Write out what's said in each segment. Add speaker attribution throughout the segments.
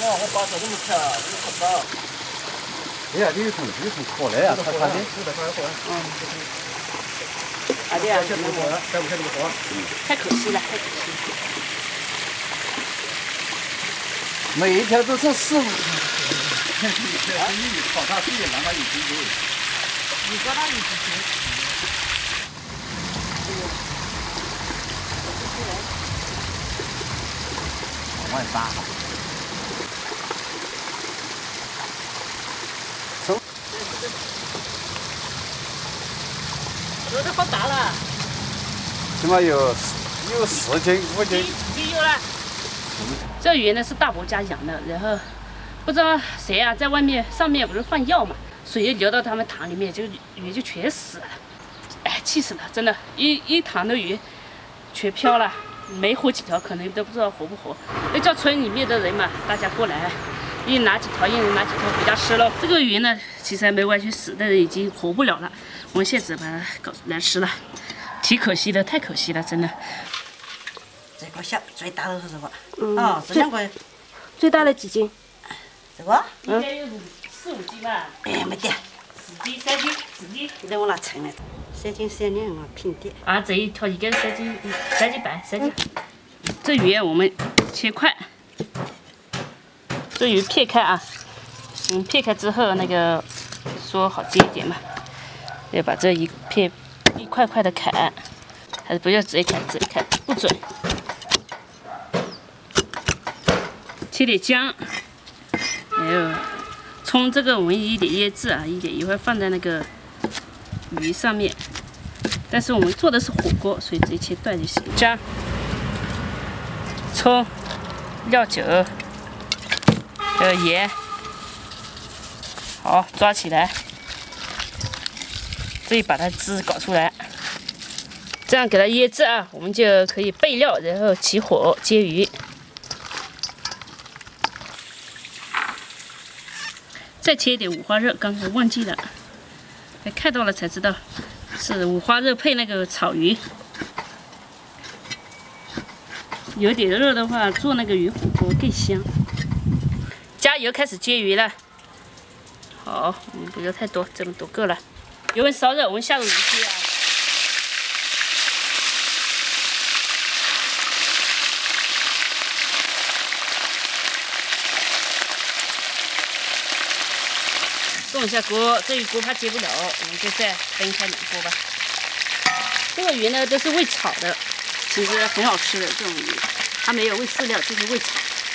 Speaker 1: 哇，我把手这么开啊，这么看不到。
Speaker 2: 哎呀，有从火来呀，看看的。
Speaker 3: 啊对啊，
Speaker 1: 下这个火，再不下这个火。
Speaker 3: 太可惜了，太可惜了。
Speaker 2: 每一条都是4、5。
Speaker 1: 这是你跑大地，让他有机会。
Speaker 3: 你叫他有机会。
Speaker 2: 往外撒。
Speaker 3: 这都好大了。
Speaker 2: 起码有4斤、5斤。
Speaker 3: 也有了。这鱼呢是大伯家养的，然后不知道谁啊在外面上面不是放药嘛，水就流到他们塘里面，就鱼就全死了。哎，气死了，真的，一塘的鱼全漂了，没活几条，可能都不知道活不活。要叫村里面的人嘛，大家过来，一人拿几条，一人拿几条回家吃喽。这个鱼呢，其实还没完全死，但是已经活不了了。我们现在把它搞来吃了，挺可惜的，太可惜了，真的。
Speaker 4: 这个小最大的是这个，哦，这2个
Speaker 5: 最大的几斤？
Speaker 4: 这个，
Speaker 3: 应该有4、5斤吧。
Speaker 4: 哎，没得
Speaker 3: ，4斤、3斤、4斤。
Speaker 4: 现在我拿称了，3斤3两啊，平点。
Speaker 3: 啊，这一条应该是3斤3斤半，3斤。这鱼我们切块，这鱼片开啊，片开之后那个说好煎一点嘛，要把这一片一块块的砍，还是不要直接砍，直接砍不准。切点姜，还有葱，这个我们一点腌制啊，一会儿放在那个鱼上面。但是我们做的是火锅，所以直接切断就行。姜、葱、料酒，还有盐，好抓起来。这里把它汁搞出来，这样给它腌制啊，我们就可以备料，然后起火煎鱼。再切一点五花肉，刚才忘记了，还看到了才知道是五花肉配那个草鱼。有点肉的话，做那个鱼火锅更香。加油，开始煎鱼了。好，我们不要太多，这么多够了。油温烧热，我们下入鱼煎啊。动一下锅，这鱼锅怕煎不了，我们就再分开2锅吧。这个鱼呢都是喂炒的，其实很好吃的这种鱼，它没有喂饲料，就是喂炒。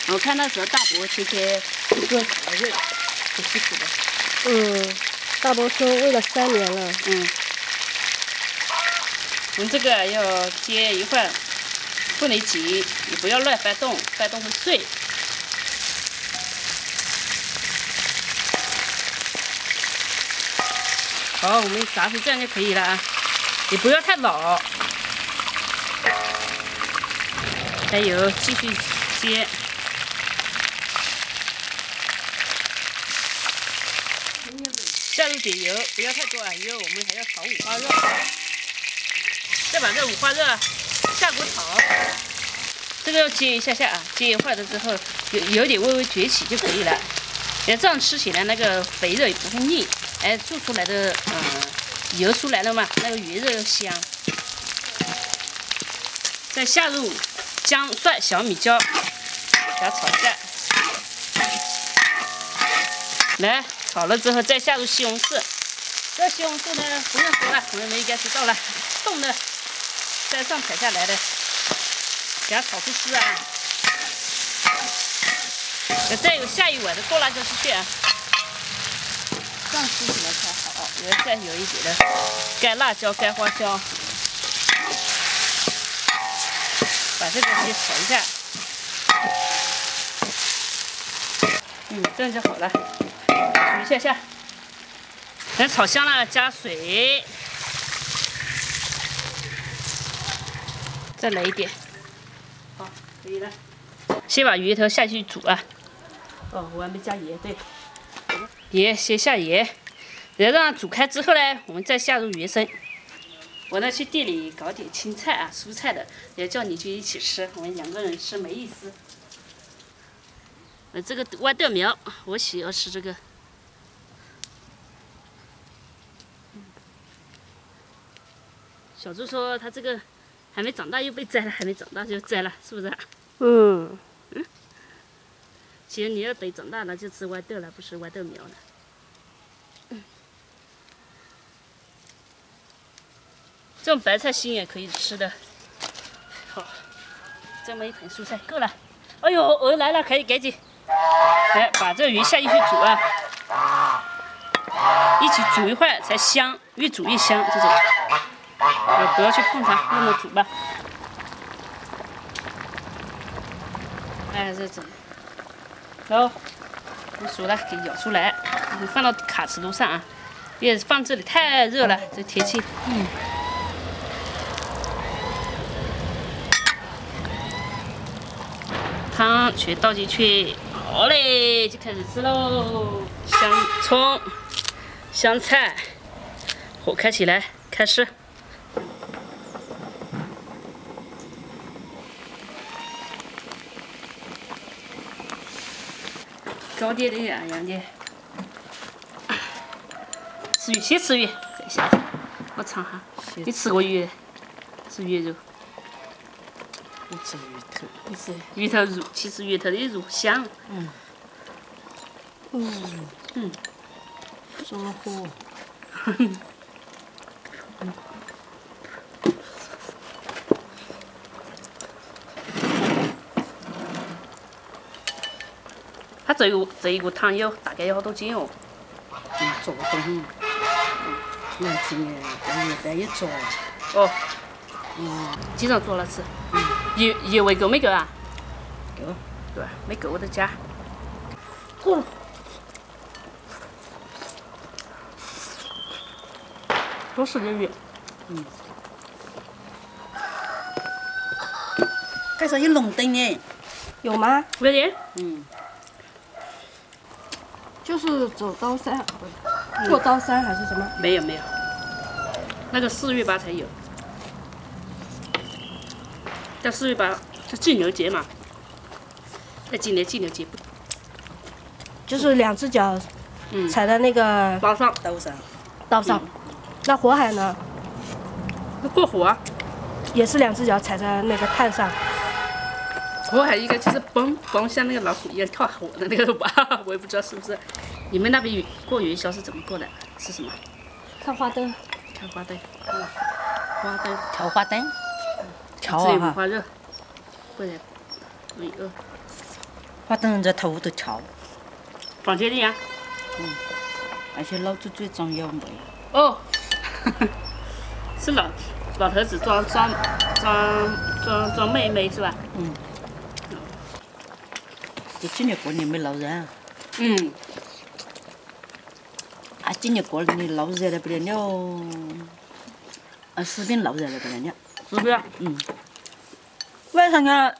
Speaker 3: 我看那时候大伯切一个来喂，挺辛苦的。
Speaker 5: 大伯说喂了3年了。
Speaker 3: 我们这个要煎一会儿，不能急，你不要乱翻动，翻动会碎。好，我们炸成这样就可以了啊，也不要太老。还有继续煎。下入点油，不要太多啊，因为我们还要炒五花肉。再把这五花肉下锅炒，这个要煎一下啊，煎一会儿了之后有点微微崛起就可以了。这样吃起来那个肥肉也不会腻。哎，做出来的油出来了嘛，那个鱼肉香。再下入姜、蒜、小米椒，给它炒一下。来，炒了之后再下入西红柿。这西红柿呢不用说了，朋友们应该知道了，冻的，山上采下来的，给它炒出丝啊。再有下一碗的剁辣椒进去啊。这样吃起来才好，然后再有一点的干辣椒、干花椒，把这个先炒一下。这样就好了，煮一下。等炒香了，加水，再来一点，好，可以了。先把鱼头下去煮啊。哦，我还没加盐，对。盐先下盐，然后让它煮开之后呢，我们再下入鱼生。我呢去店里搞点青菜啊、蔬菜的，也叫你去一起吃，我们2个人吃没意思。这个豌豆苗，我喜欢吃这个。小猪说他这个还没长大又被摘了，还没长大就摘了，是不是？
Speaker 5: 嗯，
Speaker 3: 其实你要等长大了就吃豌豆了，不是豌豆苗了。这种白菜心也可以吃的。好，这么一盆蔬菜够了。哎呦，鹅来了，可以赶紧，来把这鱼下进去煮啊，一起煮一会儿才香，越煮越香这种。不要去碰它，那么煮吧。哎，这种，然后你熟了给舀出来，你放到卡尺炉上啊，别放这里太热了，这天气。汤全倒进去，好嘞，就开始吃喽。香葱、香菜，火开起来，开吃。高点的呀，杨姐。吃鱼，先吃鱼，再下菜。我尝哈，你吃过鱼？吃鱼肉。
Speaker 4: 我吃鱼头。
Speaker 3: 你吃鱼头肉，其实鱼头的肉香。
Speaker 4: 这么火。
Speaker 3: 它这一锅汤有大概有好多斤哦？
Speaker 4: 做不动。年轻人现在也做。
Speaker 3: 哦。经常做了吃。野味够没够啊？
Speaker 4: 够。
Speaker 3: 对，没够我再加。
Speaker 5: 够了。
Speaker 3: 多吃点鱼。
Speaker 4: 街上有龙灯呢。
Speaker 5: 有吗？
Speaker 3: 有点。
Speaker 5: 就是走高山，过高山还是什么？
Speaker 3: 没有，那个4月8才有。但4月8是金牛节嘛？在今年金牛节不？
Speaker 5: 就是2只脚踩在那个
Speaker 3: 刀上。
Speaker 5: 刀上。那火海呢？
Speaker 3: 那过火啊？
Speaker 5: 也是2只脚踩在那个炭上。
Speaker 3: 火海应该就是蹦像那个老虎一样跳火的那个吧？我也不知道是不是。你们那边过元宵是怎么过的？吃什么？
Speaker 5: 看花灯。
Speaker 3: 看花灯。花灯。
Speaker 4: 挑花灯。挑
Speaker 3: 只有五
Speaker 4: 啊！
Speaker 3: 花肉，不然容易饿。
Speaker 4: 花灯在头都挑。
Speaker 3: 放芥粒啊？
Speaker 4: 而且老子最重要没。
Speaker 3: 哦，是老头子装妹妹是吧？
Speaker 4: 就今年过年没闹热。今年过年闹热了不得了。10点闹热了不得了。
Speaker 3: 是不是？
Speaker 4: 晚上呀，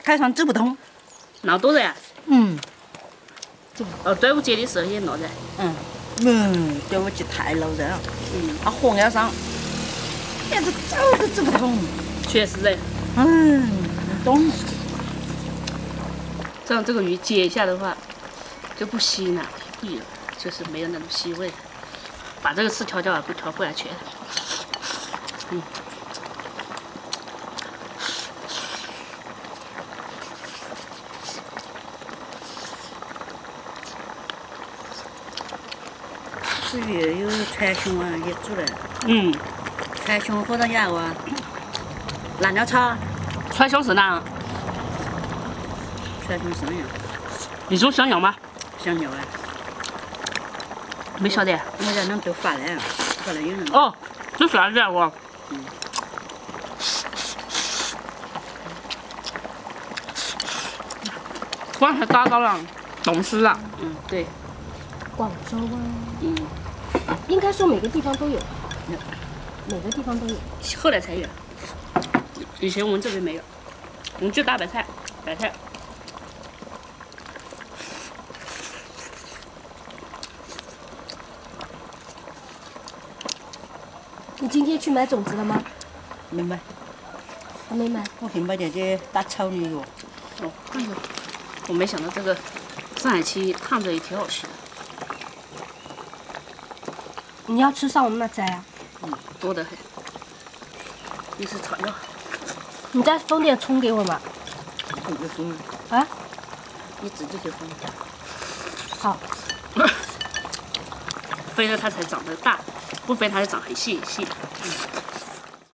Speaker 4: 街上走不通。
Speaker 3: 闹多热呀？
Speaker 4: 哦，
Speaker 3: 端午节的时候也闹热。
Speaker 4: 端午节太闹热了。河岸上，连着走都走不通。
Speaker 3: 确实热。
Speaker 4: 不懂。
Speaker 3: 这样这个鱼煎一下的话，就不腥了，不有，就是没有那种腥味。把这个刺挑掉了，不挑不安全。
Speaker 4: 这鱼有川芎啊，也煮了。川芎和那啥哇，辣椒炒。
Speaker 3: 川芎是哪？
Speaker 4: 川芎生呀。
Speaker 3: 你种香料吗？
Speaker 4: 香料啊。
Speaker 3: 没晓得。
Speaker 4: 我家那都发了，后来有人。
Speaker 3: 哦，这啥子啊我？刚才打到了，懂事了。对。
Speaker 5: 广州啊。应该说每个地方都有。每个地方都有。
Speaker 3: 后来才有。以前我们这边没有，我们就大白菜，白菜。
Speaker 5: 你今天去买种子了吗？
Speaker 4: 没买。
Speaker 5: 还没买。
Speaker 4: 我去买点这打草泥药。
Speaker 3: 哎呦，我没想到这个上海鸡烫着也挺好吃的。
Speaker 5: 你要吃上我们那摘啊？
Speaker 3: 多得很。一是草药，
Speaker 5: 你在风店冲给我吗？
Speaker 3: 你就封了。
Speaker 5: 啊？
Speaker 3: 一指就可以封。
Speaker 5: 好。
Speaker 3: 飞了它才长得大，不飞它就长很细很细的。